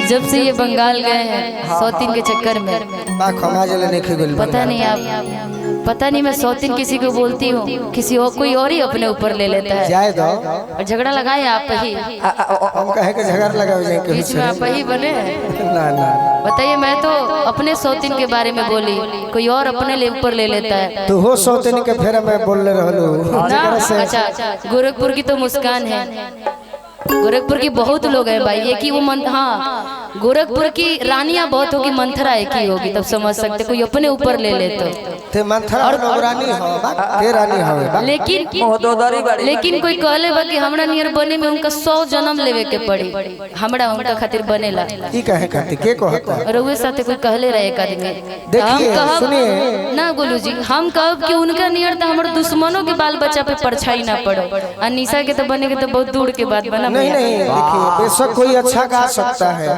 जब से ये बंगाल गए हैं सौतीन के चक्कर में, पता नहीं आप, पता नहीं मैं सौतीन किसी को बोलती हूँ, किसी और कोई और ही अपने ऊपर ले लेता है और झगड़ा लगाए आप ही, हम कहे कि झगड़ा लगाओ बीच में आप ही बने। ना ना बताइए, मैं तो अपने सौतीन के बारे में बोली, कोई और अपने ऊपर ले लेता है। तो हो सौतीन के फेरा में बोल रहलू। अच्छा, गोरखपुर की तो मुस्कान है, गोरखपुर की बहुत लोग हैं भाई, एक ही वो हाँ, गोरखपुर की रानियां बहुत होगी, मंथरा एक ही होगी, तब समझ सकते कोई अपने ऊपर ले ले तो मंथरा और रानी हो, के रानी हो। लेकिन कोई कहले बा कि हमरा नियर बने में उनका 100 जन्म लेवे के पड़ी, हमरा उनका खातिर बनेला। ई कहे खातिर के कहता और उहे साथे कोई कहले रहे एक आदमी, देखिए सुनिए ना गोलू जी, हम कहब कि उनका नियर तो हमारे दुश्मनों के बाल बच्चा पे परछाई ना पड़ो, और निशा के तो बने के तो बहुत दूर के बात बना। नहीं नहीं, देखिए बेशक कोई अच्छा गा सकता है,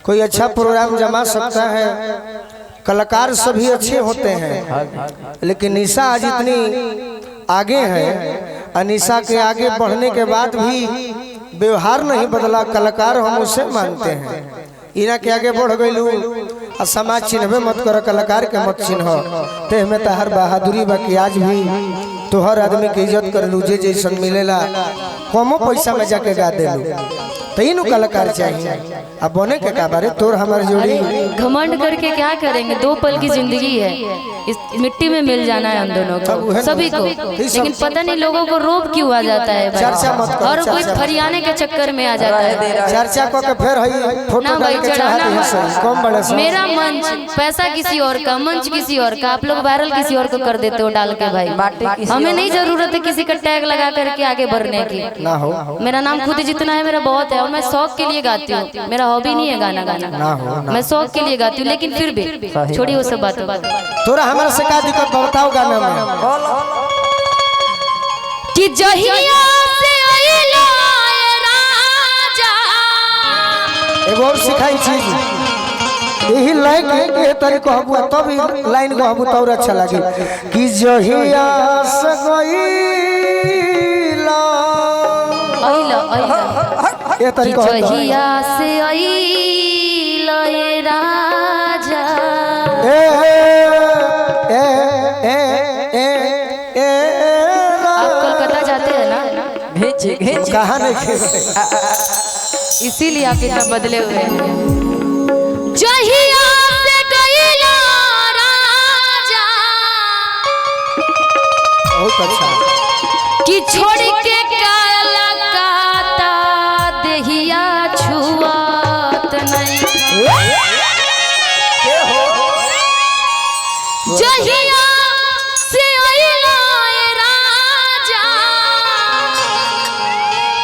कोई अच्छा प्रोग्राम जमा सकता है, कलाकार सभी अच्छे होते हैं, लेकिन निशा आज इतनी आगे है, अनिशा के आगे बढ़ने के बाद भी व्यवहार नहीं बदला, कलाकार हम उसे मानते हैं। इना के आगे बढ़ गईलू और समाज चिन्हबे मत करो, कलाकार के मत चिन्ह, ते में तहर बहादुरी बाकी आज भी तो हर आदमी की इज्जत कर लू, जे जैसन मिलेला कमो पैसा में जाके गा देलू, तीनों कलाकार चाहिए। अब बने के का बारे तोर हमारे जोड़ी घमंड करके क्या करेंगे, 2 पल की जिंदगी है, इस मिट्टी में मिल जाना है हम दोनों को, सभी को। लेकिन पता नहीं लोगों को रोब क्यों आ जाता है भाई, और कोई फरियाने के चक्कर में आ जाता है, चर्चा को के फिर फोटो डाल के चढ़ाते हैं कम बड़े से। मेरा मंच पैसा किसी और का, मंच किसी और का, आप लोग वायरल किसी और को कर देते हो डाल के भाई, हमें नहीं जरूरत है किसी का टैग लगा करके आगे बढ़ने की। ना हो, मेरा नाम खुद जितना है मेरा बहुत है, और मैं शौक के लिए गाती हूँ, मेरा हॉबी नहीं है गाना गाना, मैं शौक के लिए गाती हूँ, लेकिन फिर भी छोड़िए वो सब बात। तोरा हमारे से का दिक्कत बताओ गाना में कि जहिया से आइला राजा, एगो और सिखाई चीज यही लाइन के तरीका कहबू तब लाइन कहबू तो अच्छा लगे कि जहिया से ये तरीका जहिया से आइला राजा, आप कोलकाता जाते हैं ना, कहाँ नहीं, इसीलिए आप इतना बदले हुए हैं। जहिया से गइला राजा, बहुत अच्छा कि छोड़ के काला काता देहिया छुआत नहीं, जहिया से आइला राजा,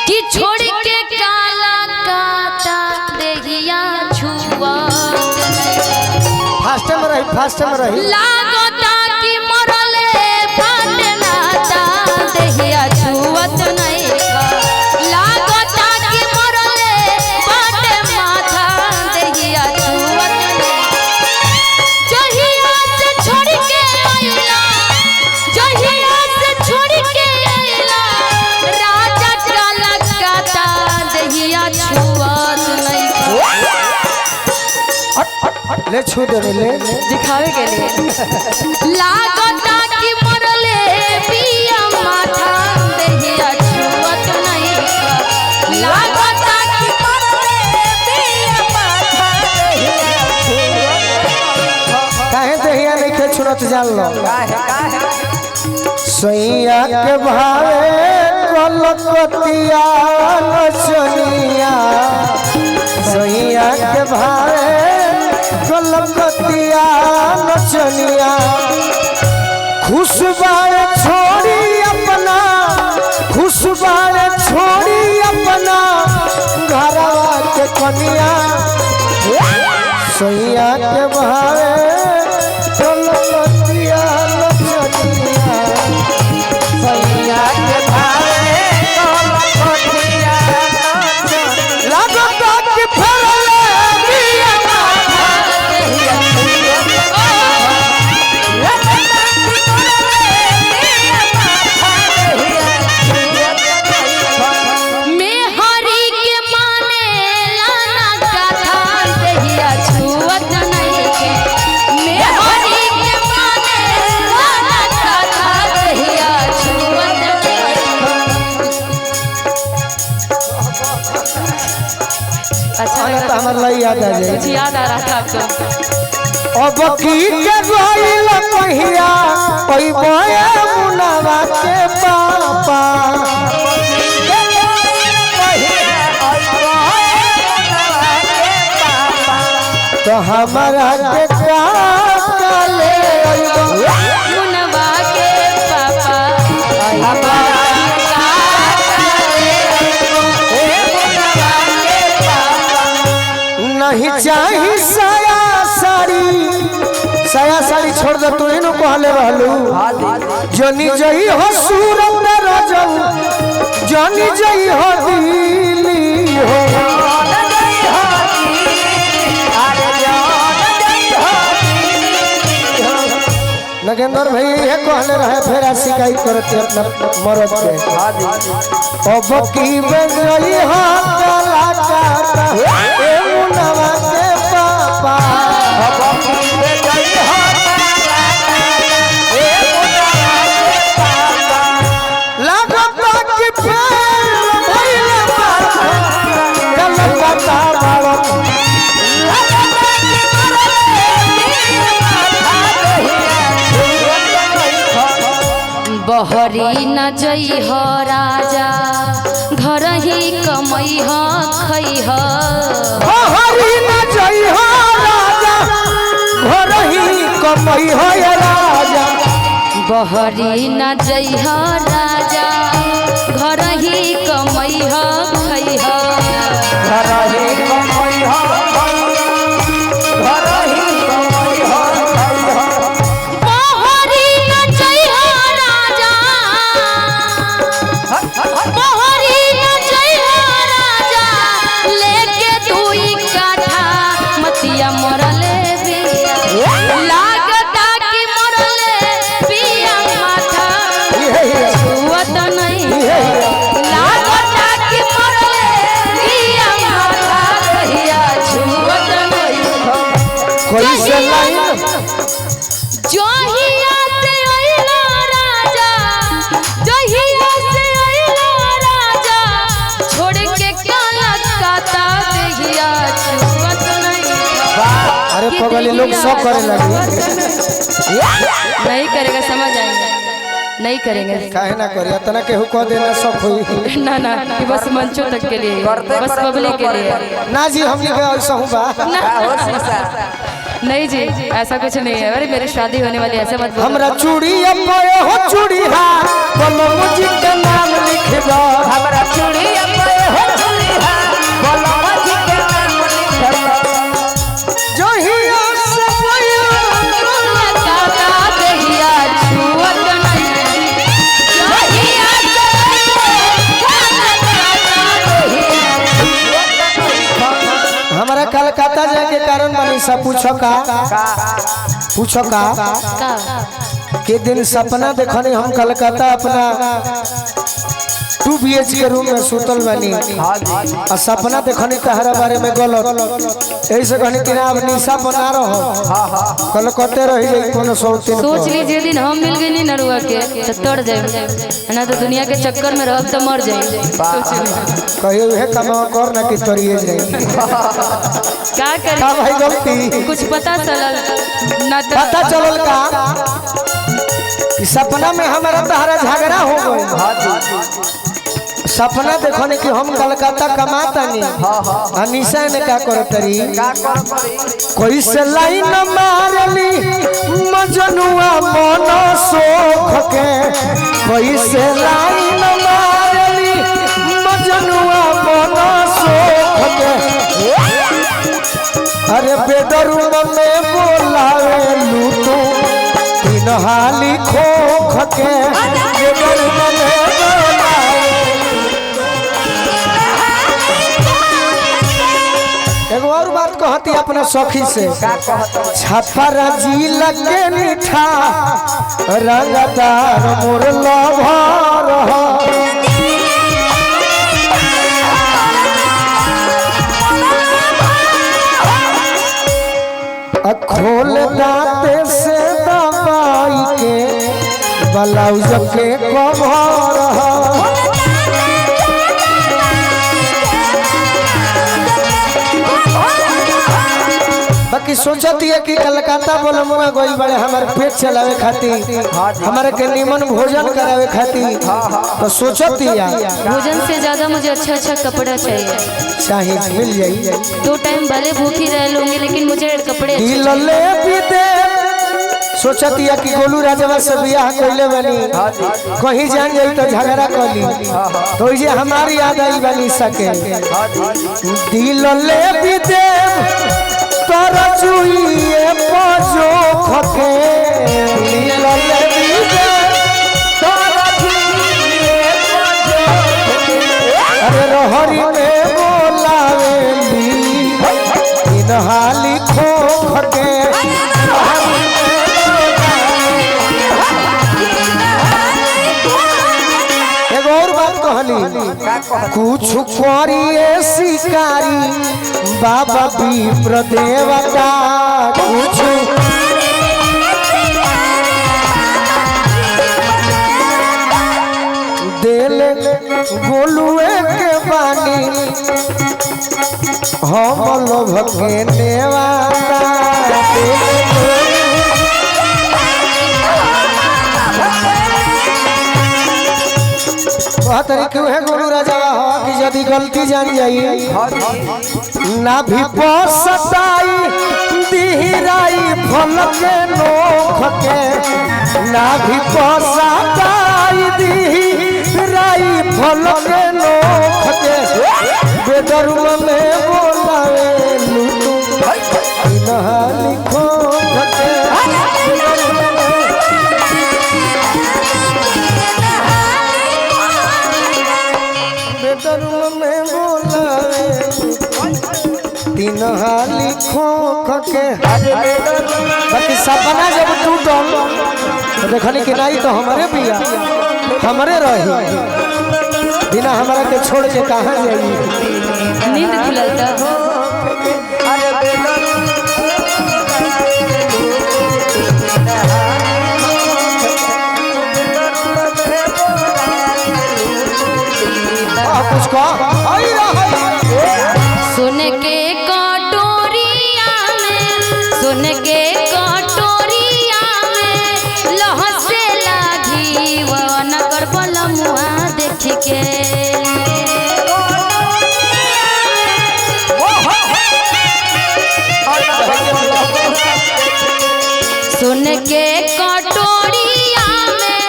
कि छोड़ के काला काता देहिया छुआत नहीं, फास्ट में रही लागता कि मरले बाटे नाता देहिया छुआत नहीं, लागता कि मरले बाटे माथा देहिया छुआत नहीं। जहिया से छोड़ के आइला, जहिया से छोड़ के आइला राजा, काला काता देहिया छुआत नहीं। ले छू दे ले दिखावे के लिए लागता कि मरले पिया माथा देहिया छुआत नहीं, लागता कि मरले पिया माथा देहिया काहे देहिया नहीं के छुरत जान लो, सैया के भावे कलकतिया नचनिया, सैया के भावे कलकतिया नचनिया, खुशबार छोड़ी अपना, खुशबार छोड़ी अपना घरवा के कनिया, सैया के भावे कलकतिया नचनिया, सैया के भावे कलकतिया नचनिया, लागता कि फरले बिया माथा देहिया में हरी के माने लाना कथा अच्छा तो हमारे लिए याद आ जाए। कुछ याद आ रहा था आपको? अब की के गोइल पहिया ओई बोया मुनावा के पापा तो हमारा के काले मुनवा के पापा नहीं चाहिए साया साड़ी छोड़ दे तू इनो कहले रहलू जनी जई हो सूरत में रजऊ जनी जई हो दिली हो नगेंद्र भाई ये कहले रहे फिर शिकायत करते अपना मरद के अब की बजई हो गला काटा ए मुनवा के पापा अब की बजई हो गला काटा ए मुनवा के पापा लागता कि फेर भइले बात गल बता बाबा बहरी न जई हो राजा घर ही कमई हो खई हो बहरी न जई हो राजा घर ही कमई हो राजा बहरी न जई हो राजा घर ही कमई हो खई हो घर ही कमई हो घर ही कमई हो बहरी न जई हो राजा बहरी न जई हो राजा लेके दुई काठा मतिया मरले बिया लागता कि मरले बिया माथा छुअत नहीं लागता कि मरले बिया माथा कहिया छुअत नहीं कैसे लाइन जहिया से अइला राजा जहिया से अइला राजा छोड़ के कलकत्ता देहिया छुअत नहीं अरे पगली लोग सब करे लगी नहीं करेगा समझ आएगा नहीं करेंगे काहे ना करिया तना केहू कह देना सब होई ना ना ये बस मंचों तक के लिए बस पब्लिक के लिए ना जी हमनी के ऐसा हूं बा नहीं जी ऐसा कुछ नहीं है। अरे मेरी शादी होने वाली ऐसे मत बोलो। हमरा चूड़ी अपए हो चूड़ी हा बोलो मुझे के नाम लिख दो हमरा चूड़ी अपए हो चूड़ी हा बोलो मुझे के नाम लिख दो जो ही से पयो कलकत्ता देहिया छुअत नहीं जहिया से हमरा कलकत्ता जाए के कारण बनी सब पूछो का के दिन सपना देखनी हम कलकत्ता अपना 2 BHK के रूम में सुतल बनी और सपना देखनी तहरा बारे में गलत ऐसे कहनी कि ना अब निशा बना रहो कलकत्ते रही जाई कोनो 100 सोच लीजिए दिन हम मिल गए नहीं नरुआ के तो तोड़ जाए ना तो दुनिया के चक्कर में रह तो मर जाए कहियो हे कमा कर ना कि तरिए जाई क्या कर का भाई गलती कुछ पता चलल ना तो पता चलल का कि सपना में हमारा तहरा झगड़ा हो गई सपना देखो ने कि हम कलकत्ता कमाता नहीं अनिशा ने क्या करत तरी कोई से लाइन मारली मजनुआ मन सोख के कोई से लाइन मारली मजनुआ मन सोख के अरे बेडरूम में बोलावे लूटू तीन हाली खोख के बेडरूम में एगो और बात कहती अपना सखी से छपरा जी लगे मीठा रंगदार मोर लभर खोल दाते से दबाई के ब्लाउज के कवर बाकी सोचती है कि कलकत्ता बोलमुआ गई बड़े हमारे पेट चलावे खातिर हमारे के निमन भोजन करावे खातिर तो सोचती है भोजन से ज्यादा मुझे अच्छा अच्छा कपड़ा चाहिए। चाहिए मिल जाई 2 टाइम भले भूखी रह लूंगी लेकिन मुझे कपड़े अच्छे दिलले पीते सोचती है कि गोलू राजवा से बियाह कइले बनी कहीं जान जाई तो झगड़ा कली तो ये हमारी याद आई बनी सके दिलले पीते तोर चुइए पजो खके दिलले पीते तोर चुइए पजो अरे रहरी में बोलावेली इन हाली खो खके कुछ करिए शिकारी बाबा विप्र देवता कुछ दिल गोलुए के बानी हम लोभ के नेवाता क्यों है गोलू राजा कि यदि गलती जान जाई ना भी पसताई दिहराई फल के नोख के ना भी पसताई दिहराई फल के नोख के बेदरुम में बोलावे लूटू इनहा लिखो के में बोलावे तीन हाली खोख के बाकी सपना जब टूटल तो देखनी कि नहीं तो हमारे बिया हमारे रही बिना हमारा के छोड़ के कहाँ जाइए नींद खुलता सुन के कटोरिया में सुन के कटोरिया में लहसे लागी वन कर बलमुआ देख के सुन के कटोरिया में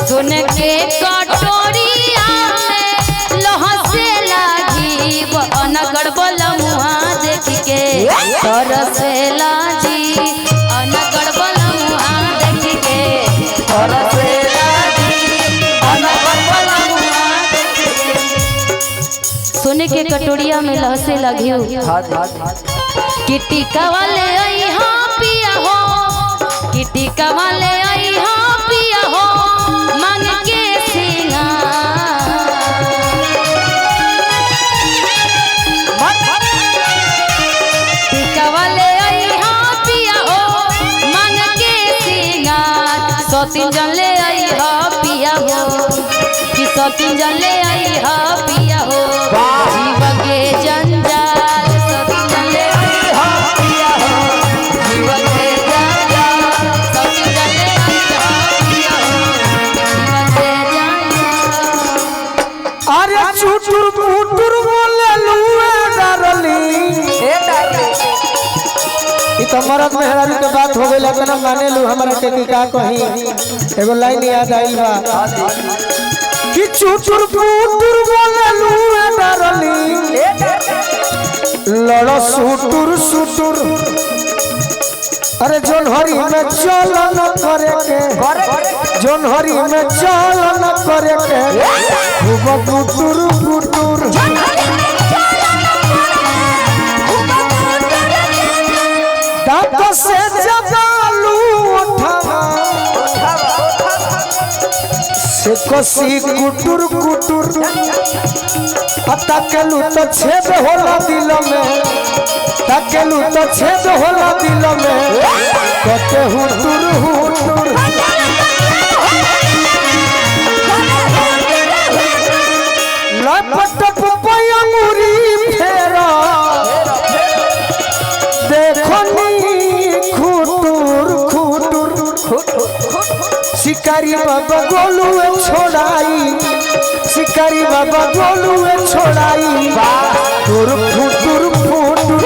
सुन के कटोरिया में लहसे लागी अनगढ़ बलमुआ देख के तरसेला जी अनगढ़ बलमुआ देख के तरसेला जी अनगढ़ बलमुआ देख के सोने के कटोरिया में लहसे लगी कि टीका वाले आई हाँ पिया हो कि टीका वाले आई हाँ पिया हो मांग के सौतीन जन ले आई हा पिया हो कि सौतीन जन ले आई हा पिया हो जीव के जंजाल सौतीन जन ले आई हा पिया हो जीव के जंजाल सौतीन जन ले आई हा पिया हो जीव के जंजाल अरे चुटुर पुटुर बोले लुए डरली तो मरद मेहरारू के बात हो गई लेकिन माने लू हमारा के का कहीं एगो लाइन याद आइल बा कि चुटुर पुटुर बोले लू डरली लड़ सुटुर सुटुर अरे जोनहरी में चल न करे के जोनहरी में चल न करे के खूब पुटुर पुटुर दांत से जगालू उठावा से कसी कुटुर कुटुर तकेलू तो छेद होला दिल में तकेलू तो छेद होला दिल में कते हुटुर हुटुर लपट पपया मुरी फेरा देखो नी शिकारी बाबा गोलू छोड़ाई, शिकारी बाबा गोलू छोड़ाई, तुर फुटुर फुटुर